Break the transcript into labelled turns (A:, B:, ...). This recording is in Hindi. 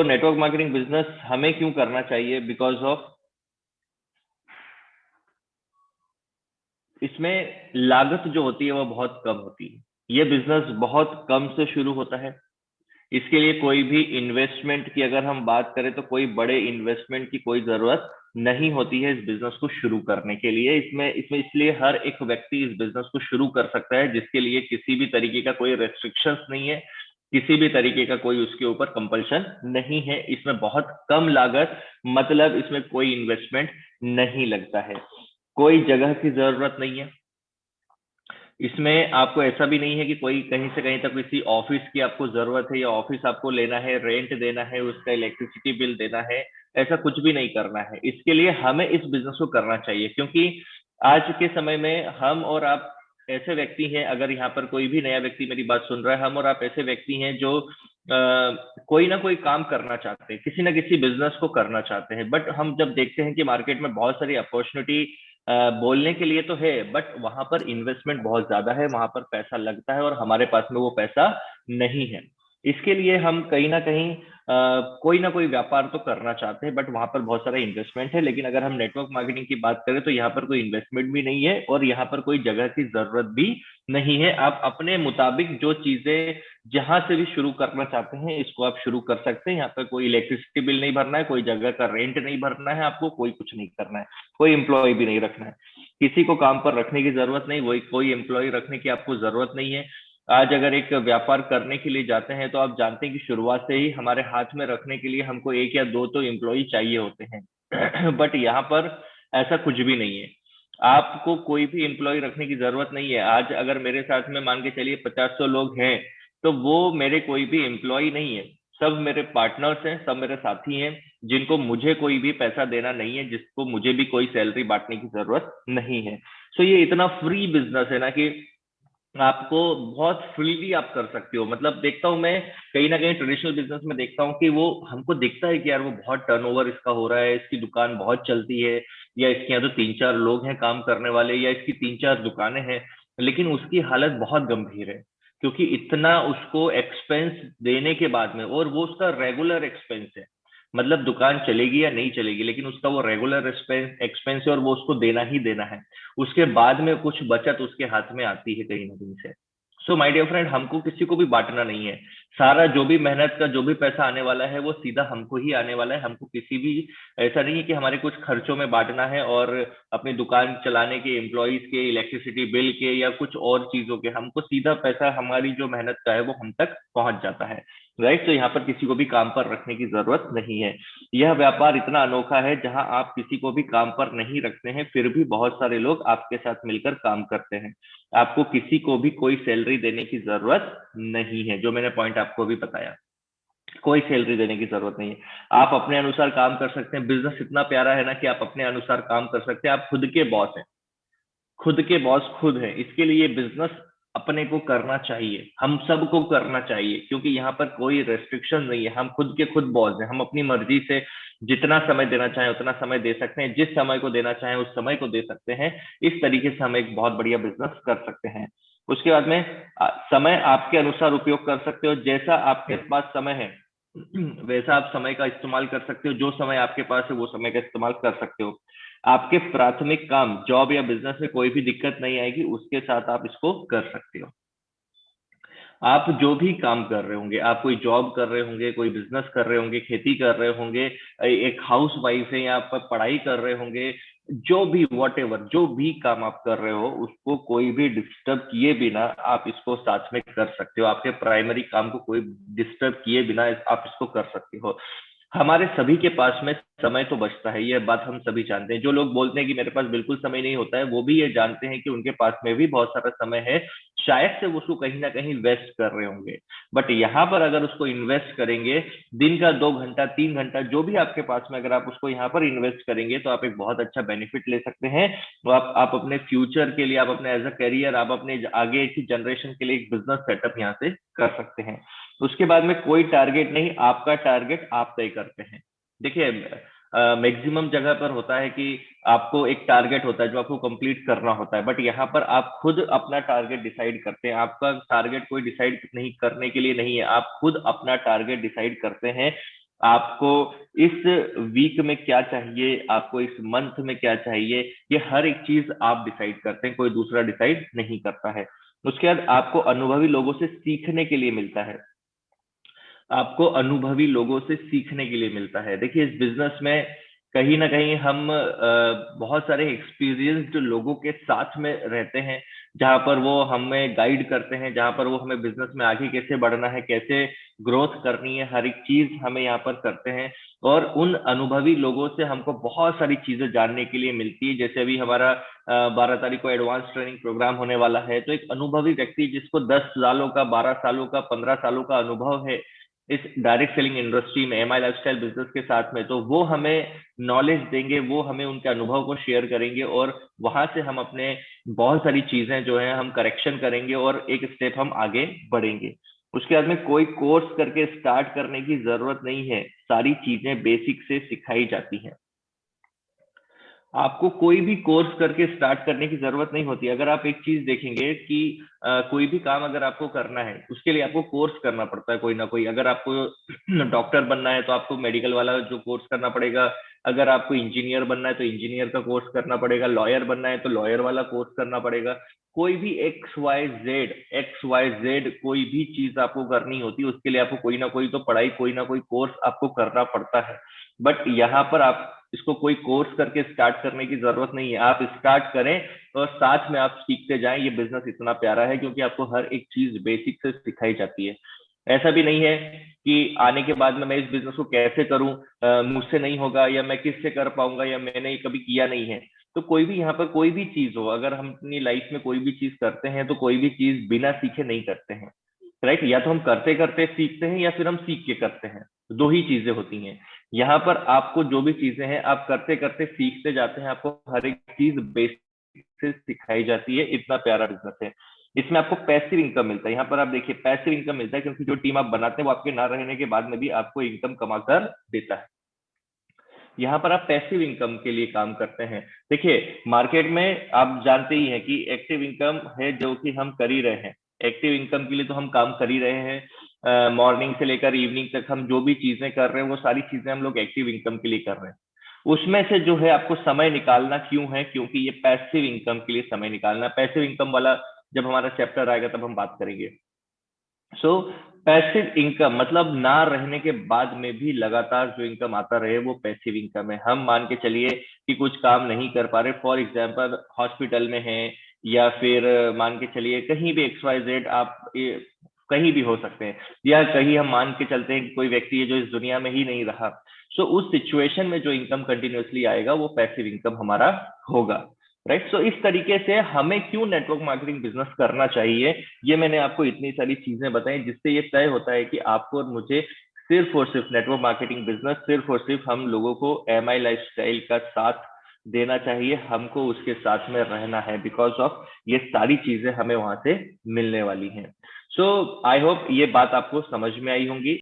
A: तो नेटवर्क मार्केटिंग बिजनेस हमें क्यों करना चाहिए? बिकॉज ऑफ इसमें लागत जो होती है वो बहुत कम होती है। ये बिजनेस बहुत कम से शुरू होता है। इसके लिए कोई भी इन्वेस्टमेंट की अगर हम बात करें तो कोई बड़े इन्वेस्टमेंट की कोई जरूरत नहीं होती है इस बिजनेस को शुरू करने के लिए। इसमें इसमें इसलिए हर एक व्यक्ति इस बिजनेस को शुरू कर सकता है, जिसके लिए किसी भी तरीके का कोई रेस्ट्रिक्शंस नहीं है, किसी भी तरीके का कोई उसके ऊपर कंपल्शन नहीं है। इसमें बहुत कम लागत, मतलब इसमें कोई इन्वेस्टमेंट नहीं लगता है, कोई जगह की जरूरत नहीं है। इसमें आपको ऐसा भी नहीं है कि कोई कहीं से कहीं तक किसी ऑफिस की आपको जरूरत है या ऑफिस आपको लेना है, रेंट देना है, उसका इलेक्ट्रिसिटी बिल देना है। ऐसा कुछ भी नहीं करना है। इसके लिए हमें इस बिजनेस को करना चाहिए, क्योंकि आज के समय में हम और आप ऐसे व्यक्ति हैं, अगर यहाँ पर कोई भी नया व्यक्ति मेरी बात सुन रहा है, हम और आप ऐसे व्यक्ति हैं जो कोई ना कोई काम करना चाहते हैं, किसी ना किसी बिजनेस को करना चाहते हैं। बट हम जब देखते हैं कि मार्केट में बहुत सारी अपॉर्चुनिटी बोलने के लिए तो है, बट वहां पर इन्वेस्टमेंट बहुत ज्यादा है, वहां पर पैसा लगता है और हमारे पास में वो पैसा नहीं है। इसके लिए हम कहीं ना कहीं कोई ना कोई व्यापार तो करना चाहते हैं, बट वहां पर बहुत सारा इन्वेस्टमेंट है। लेकिन अगर हम नेटवर्क मार्केटिंग की बात करें तो यहाँ पर कोई इन्वेस्टमेंट भी नहीं है और यहाँ पर कोई जगह की जरूरत भी नहीं है। आप अपने मुताबिक जो चीजें जहां से भी शुरू करना चाहते हैं इसको आप शुरू कर सकते हैं। यहाँ पर कोई इलेक्ट्रिसिटी बिल नहीं भरना है, कोई जगह का रेंट नहीं भरना है, आपको कोई कुछ नहीं करना है, कोई एम्प्लॉय भी नहीं रखना है, किसी को काम पर रखने की जरूरत नहीं, वही कोई एम्प्लॉय रखने की आपको जरूरत नहीं है। आज अगर एक व्यापार करने के लिए जाते हैं तो आप जानते हैं कि शुरुआत से ही हमारे हाथ में रखने के लिए हमको एक या दो तो एम्प्लॉय चाहिए होते हैं बट यहाँ पर ऐसा कुछ भी नहीं है। आपको कोई भी एम्प्लॉय रखने की जरूरत नहीं है। आज अगर मेरे साथ में मान के चलिए 50-100 लोग हैं, तो वो मेरे कोई भी एम्प्लॉय नहीं है, सब मेरे पार्टनर्स हैं, सब मेरे साथी हैं, जिनको मुझे कोई भी पैसा देना नहीं है, जिसको मुझे भी कोई सैलरी बांटने की जरूरत नहीं है। सो ये इतना फ्री बिजनेस है ना कि आपको बहुत फ्रीली आप कर सकते हो। मतलब देखता हूं मैं कहीं ना कहीं ट्रेडिशनल बिजनेस में देखता हूँ कि वो हमको दिखता है कि यार वो बहुत टर्नओवर इसका हो रहा है, इसकी दुकान बहुत चलती है, या इसके यहाँ तो 3-4 लोग हैं काम करने वाले, या इसकी 3-4 दुकानें हैं, लेकिन उसकी हालत बहुत गंभीर है। क्योंकि इतना उसको एक्सपेंस देने के बाद में, और वो उसका रेगुलर एक्सपेंस है, मतलब दुकान चलेगी या नहीं चलेगी लेकिन उसका वो रेगुलर एक्सपेंस एक्सपेंस है और वो उसको देना ही देना है। उसके बाद में कुछ बचत उसके हाथ में आती है कहीं ना कहीं से। सो माय डियर फ्रेंड, हमको किसी को भी बांटना नहीं है। सारा जो भी मेहनत का जो भी पैसा आने वाला है वो सीधा हमको ही आने वाला है। हमको किसी भी, ऐसा नहीं है कि हमारे कुछ खर्चों में बांटना है और अपनी दुकान चलाने के, एम्प्लॉयज के, इलेक्ट्रिसिटी बिल के या कुछ और चीजों के, हमको सीधा पैसा हमारी जो मेहनत का है वो हम तक पहुंच जाता है। राइट। तो यहाँ पर किसी को भी काम पर रखने की जरूरत नहीं है। यह व्यापार इतना अनोखा है जहां आप किसी को भी काम पर नहीं रखते हैं, फिर भी बहुत सारे लोग आपके साथ मिलकर काम करते हैं। आपको किसी को भी कोई सैलरी देने की जरूरत नहीं है, जो मैंने पॉइंट आपको भी बताया, कोई सैलरी देने की जरूरत नहीं है। आप अपने अनुसार काम कर सकते हैं। बिजनेस इतना प्यारा है ना कि आप अपने अनुसार काम कर सकते हैं। आप खुद के बॉस हैं, खुद के बॉस खुद हैं। इसके लिए बिजनेस अपने को करना चाहिए, हम सबको करना चाहिए, क्योंकि यहाँ पर कोई रेस्ट्रिक्शन नहीं है। हम खुद के खुद बॉस हैं, हम अपनी मर्जी से जितना समय देना चाहें उतना समय दे सकते हैं, जिस समय को देना चाहें उस समय को दे सकते हैं। इस तरीके से हम एक बहुत बढ़िया बिजनेस कर सकते हैं। उसके बाद में समय आपके अनुसार उपयोग कर सकते हो। जैसा आपके पास समय है वैसा आप समय का इस्तेमाल कर सकते हो। जो समय आपके पास है वो समय का इस्तेमाल कर सकते हो। आपके प्राथमिक काम, जॉब या बिजनेस में कोई भी दिक्कत नहीं आएगी, उसके साथ आप इसको कर सकते हो। आप जो भी काम कर रहे होंगे, आप कोई जॉब कर रहे होंगे, कोई बिजनेस कर रहे होंगे, खेती कर रहे होंगे, एक हाउस वाइफ है या आप पढ़ाई कर रहे होंगे, जो भी वॉट एवर जो भी काम आप कर रहे हो उसको कोई भी डिस्टर्ब किए बिना आप इसको साथ में कर सकते हो। आपके प्राइमरी काम को कोई डिस्टर्ब किए बिना आप इसको कर सकते हो। हमारे सभी के पास में समय तो बचता है, यह बात हम सभी जानते हैं। जो लोग बोलते हैं कि मेरे पास बिल्कुल समय नहीं होता है, वो भी ये जानते हैं कि उनके पास में भी बहुत सारा समय है, शायद से वो उसको कहीं ना कहीं वेस्ट कर रहे होंगे। बट यहाँ पर अगर उसको इन्वेस्ट करेंगे, दिन का 2 घंटा 3 घंटा जो भी आपके पास में, अगर आप उसको यहाँ पर इन्वेस्ट करेंगे तो आप एक बहुत अच्छा बेनिफिट ले सकते हैं। तो आप अपने फ्यूचर के लिए, आप अपने एज अ करियर, आप अपने आगे की जनरेशन के लिए एक बिजनेस सेटअप यहाँ से कर सकते हैं। उसके बाद में कोई टारगेट नहीं, आपका टारगेट आप तय करते हैं। देखिए, मैक्सिमम जगह पर होता है कि आपको एक टारगेट होता है जो आपको कंप्लीट करना होता है, बट यहाँ पर आप खुद अपना टारगेट डिसाइड करते हैं। आपका टारगेट कोई डिसाइड नहीं करने के लिए नहीं है, आप खुद अपना टारगेट डिसाइड करते हैं। आपको इस वीक में क्या चाहिए, आपको इस मंथ में क्या चाहिए, ये हर एक चीज आप डिसाइड करते हैं, कोई दूसरा डिसाइड नहीं करता है। उसके बाद आपको अनुभवी लोगों से सीखने के लिए मिलता है, आपको अनुभवी लोगों से सीखने के लिए मिलता है। देखिए इस बिजनेस में कहीं ना कहीं हम बहुत सारे एक्सपीरियंस्ड लोगों के साथ में रहते हैं, जहां पर वो हमें गाइड करते हैं, जहां पर वो हमें बिजनेस में आगे कैसे बढ़ना है, कैसे ग्रोथ करनी है, हर एक चीज हमें यहाँ पर करते हैं। और उन अनुभवी लोगों से हमको बहुत सारी चीजें जानने के लिए मिलती है। जैसे अभी हमारा 12 तारीख को एडवांस ट्रेनिंग प्रोग्राम होने वाला है, तो एक अनुभवी व्यक्ति जिसको 10 सालों का, 12 सालों का, 15 सालों का अनुभव है इस डायरेक्ट सेलिंग इंडस्ट्री में, एमआई लाइफस्टाइल बिजनेस के साथ में, तो वो हमें नॉलेज देंगे, वो हमें उनके अनुभव को शेयर करेंगे, और वहां से हम अपने बहुत सारी चीजें जो है हम करेक्शन करेंगे और एक स्टेप हम आगे बढ़ेंगे। उसके बाद में कोई कोर्स करके स्टार्ट करने की जरूरत नहीं है, सारी चीजें बेसिक से सिखाई जाती हैं। आपको कोई भी कोर्स करके स्टार्ट करने की जरूरत नहीं होती। अगर आप एक चीज देखेंगे कि कोई भी काम अगर आपको करना है, उसके लिए आपको कोर्स करना पड़ता है कोई ना कोई। अगर आपको डॉक्टर बनना है तो आपको मेडिकल वाला जो कोर्स करना पड़ेगा, अगर आपको इंजीनियर बनना है तो इंजीनियर का कोर्स करना पड़ेगा, लॉयर बनना है तो लॉयर वाला कोर्स करना पड़ेगा। कोई भी एक्स वाई जेड कोई भी चीज आपको करनी होती है, उसके लिए आपको कोई ना कोई तो पढ़ाई, कोई ना कोई कोर्स आपको करना पड़ता है। बट यहाँ पर आप इसको कोई कोर्स करके स्टार्ट करने की जरूरत नहीं है, आप स्टार्ट करें और साथ में आप सीखते जाएं। ये बिजनेस इतना प्यारा है क्योंकि आपको हर एक चीज बेसिक से सिखाई जाती है। ऐसा भी नहीं है कि आने के बाद में मैं इस बिजनेस को कैसे करूं, मुझसे नहीं होगा, या मैं किससे कर पाऊंगा, या मैंने कभी किया नहीं है। तो कोई भी यहाँ पर कोई भी चीज हो, अगर हम अपनी लाइफ में कोई भी चीज करते हैं तो कोई भी चीज बिना सीखे नहीं करते हैं, राइट। या तो हम करते करते सीखते हैं या फिर हम सीख के करते हैं, दो ही चीजें होती हैं। यहाँ पर आपको जो भी चीजें हैं आप करते करते सीखते जाते हैं, आपको हर एक चीज बेसिक से सिखाई जाती है। इतना प्यारा बिजनेस है। इसमें आपको पैसिव इनकम मिलता है। यहाँ पर आप देखिए पैसिव इनकम मिलता है क्योंकि जो टीम आप बनाते हैं वो आपके ना रहने के बाद में भी आपको इनकम कमा कर देता है। यहाँ पर आप पैसिव इनकम के लिए काम करते हैं। देखिए मार्केट में आप जानते ही हैं कि एक्टिव इनकम है जो कि हम कर ही रहे हैं। एक्टिव इनकम के लिए तो हम काम कर ही रहे हैं, मॉर्निंग से लेकर इवनिंग तक हम जो भी चीजें कर रहे हैं वो सारी चीजें हम लोग एक्टिव इनकम के लिए कर रहे हैं। उसमें से जो है आपको समय निकालना क्यों है, क्योंकि ये पैसिव इनकम के लिए समय निकालना। पैसिव इनकम वाला जब हमारा चैप्टर आएगा तब हम बात करेंगे। सो पैसिव इनकम मतलब ना रहने के बाद में भी लगातार जो इनकम आता रहे, वो पैसिव इनकम है। हम मान के चलिए कि कुछ काम नहीं कर पा रहे, फॉर एग्जांपल हॉस्पिटल में है, या फिर मान के चलिए कहीं भी XYZ आप कहीं भी हो सकते हैं, या कहीं हम मान के चलते हैं कि कोई व्यक्ति है जो इस दुनिया में ही नहीं रहा। सो उस सिचुएशन में जो इनकम कंटिन्यूअसली आएगा वो पैसिव इनकम हमारा होगा, राइट। सो इस तरीके से हमें क्यों नेटवर्क मार्केटिंग बिजनेस करना चाहिए, ये मैंने आपको इतनी सारी चीजें बताई, जिससे ये तय होता है कि आपको और मुझे सिर्फ और सिर्फ नेटवर्क मार्केटिंग बिजनेस, सिर्फ और सिर्फ हम लोगों को एमआई लाइफस्टाइल का साथ देना चाहिए, हमको उसके साथ में रहना है, बिकॉज ऑफ ये सारी चीजें हमें वहां से मिलने वाली हैं। सो आई होप ये बात आपको समझ में आई होंगी।